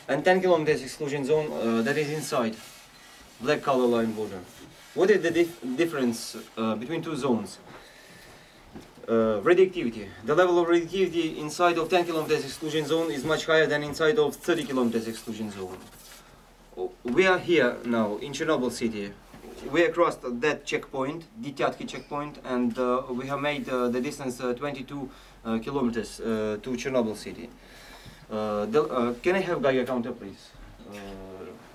and 10 kilometers exclusion zone that is inside black color line border. What is the difference between two zones? Radioactivity. The level of radioactivity inside of 10 kilometers exclusion zone is much higher than inside of 30 kilometers exclusion zone. We are here now in Chernobyl city. We have crossed that checkpoint, Dityatki checkpoint, and we have made the distance 22 kilometers to Chernobyl city. Can I have Geiger counter, please?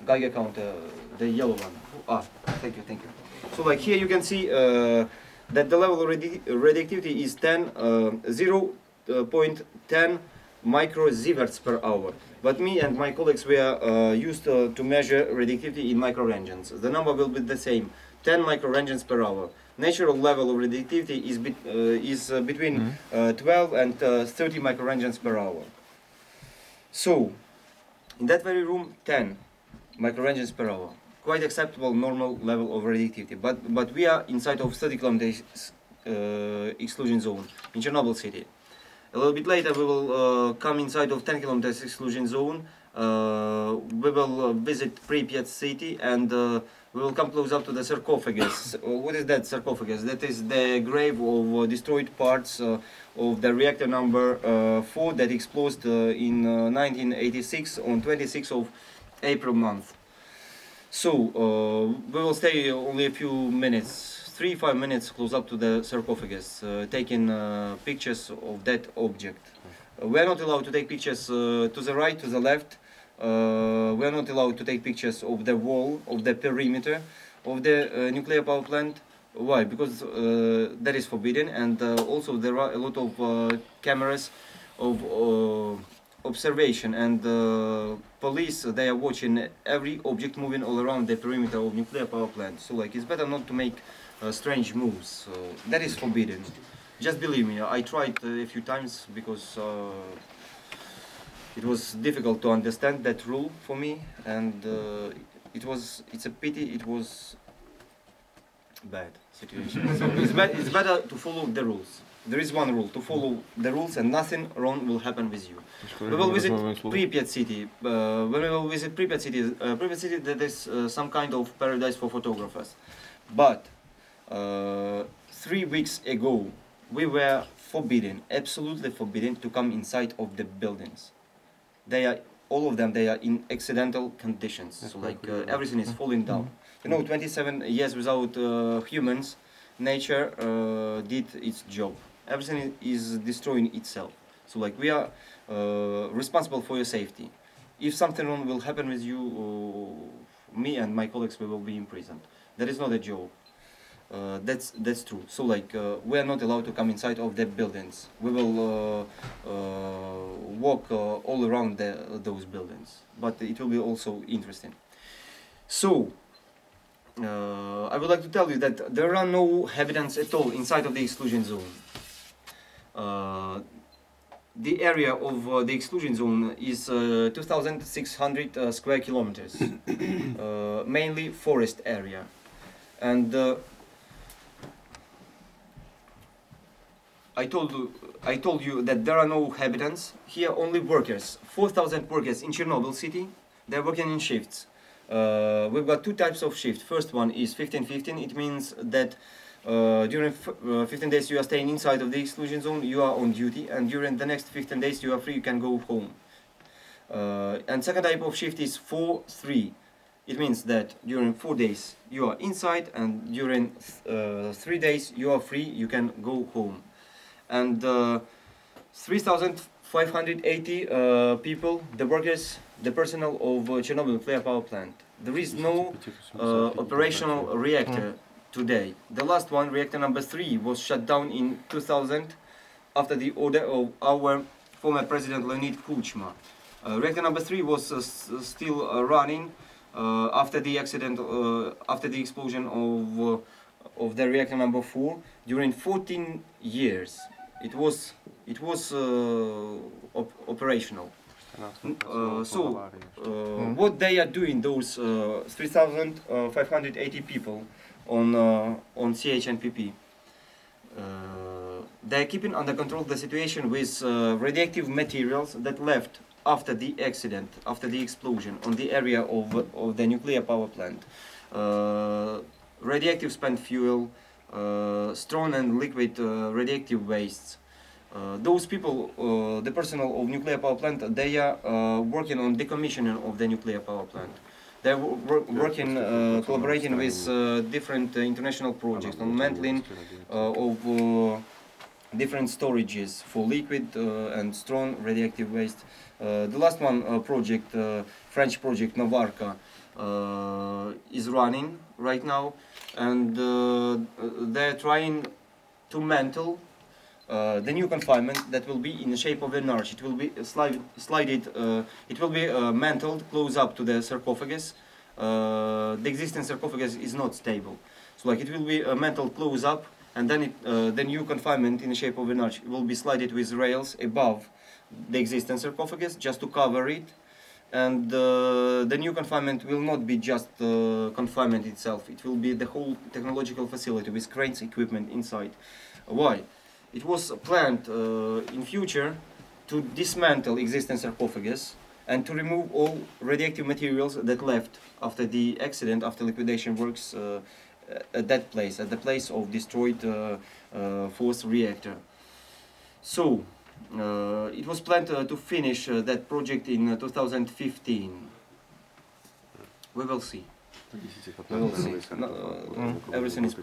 Geiger counter, the yellow one. Ah, thank you, thank you. So like here you can see that the level of radioactivity is 0.10 microsieverts per hour. But me and my colleagues were used to measure radioactivity in microrengens. The number will be the same, 10 microrengens per hour. Natural level of radioactivity is between 12 and 30 microrengens per hour. So, in that very room, 10 microrengens per hour. Quite acceptable normal level of radioactivity. But we are inside of 30 kilometers exclusion zone in Chernobyl city. A little bit later we will come inside of 10 kilometers exclusion zone. We will visit Pripyat city and we will come close up to the sarcophagus. What is that sarcophagus? That is the grave of destroyed parts of the reactor number 4 that exploded in 1986 on 26th of April month. So we will stay only a few minutes, 3-5 minutes close up to the sarcophagus, taking pictures of that object. We are not allowed to take pictures to the right, to the left. We are not allowed to take pictures of the wall, of the perimeter of the nuclear power plant. Why? Because that is forbidden, and also there are a lot of cameras of observation, and police, they are watching every object moving all around the perimeter of nuclear power plant. So like it's better not to make strange moves. That is forbidden. Just believe me, I tried a few times because it was difficult to understand that rule for me, and it's a pity it was bad situation. So it's better to follow the rules. There is one rule, to follow the rules and nothing wrong will happen with you. We will visit Pripyat city. When we will visit Pripyat city, that is some kind of paradise for photographers. But 3 weeks ago, we were forbidden, absolutely forbidden, to come inside of the buildings. They are, all of them, they are in accidental conditions. So like everything is falling down. You know, 27 years without humans, nature did its job. Everything is destroying itself. So like we are responsible for your safety. If something wrong will happen with you, me and my colleagues, we will be imprisoned. That is not a joke. That's true. So like we are not allowed to come inside of the buildings. We will walk all around those buildings. But it will be also interesting. So I would like to tell you that there are no inhabitants at all inside of the exclusion zone. The area of the exclusion zone is 2,600 square kilometers, mainly forest area, and I told you that there are no inhabitants here, only workers. 4,000 workers in Chernobyl city. They're working in shifts. We've got two types of shift. First one is 15-15. It means that during 15 days you are staying inside of the exclusion zone, you are on duty, and during the next 15 days you are free, you can go home. And second type of shift is 4-3. It means that during 4 days you are inside, and during 3 days you are free, you can go home. And 3,580 people, the workers, the personnel of Chernobyl nuclear power plant. There is no operational reactor today. The last one, reactor number 3, was shut down in 2000 after the order of our former president Leonid Kuchma. Reactor number 3 was still running after the accident, after the explosion of the reactor number 4. During 14 years, it was operational. What they are doing, those 3,580 people on CHNPP, they are keeping under control the situation with radioactive materials that left after the accident, after the explosion, on the area of the nuclear power plant. Radioactive spent fuel, strong and liquid radioactive wastes. Those people, the personnel of nuclear power plant, they are working on decommissioning of the nuclear power plant. They're working, collaborating with different international projects on mantling of different storages for liquid and strong radioactive waste. The last one, French project Novarka, is running right now, and they're trying to mantle the new confinement that will be in the shape of an arch. It will be it will be mantled close up to the sarcophagus. The existing sarcophagus is not stable, so like it will be mantled close up, and then the new confinement in the shape of an arch will be slided with rails above the existing sarcophagus just to cover it. And the new confinement will not be just confinement itself, it will be the whole technological facility with cranes equipment inside. Why? It was planned in future to dismantle existing sarcophagus and to remove all radioactive materials that left after the accident, after liquidation works at that place, at the place of destroyed force reactor. So it was planned to finish that project in 2015. We will see. We will see. No, everything is possible.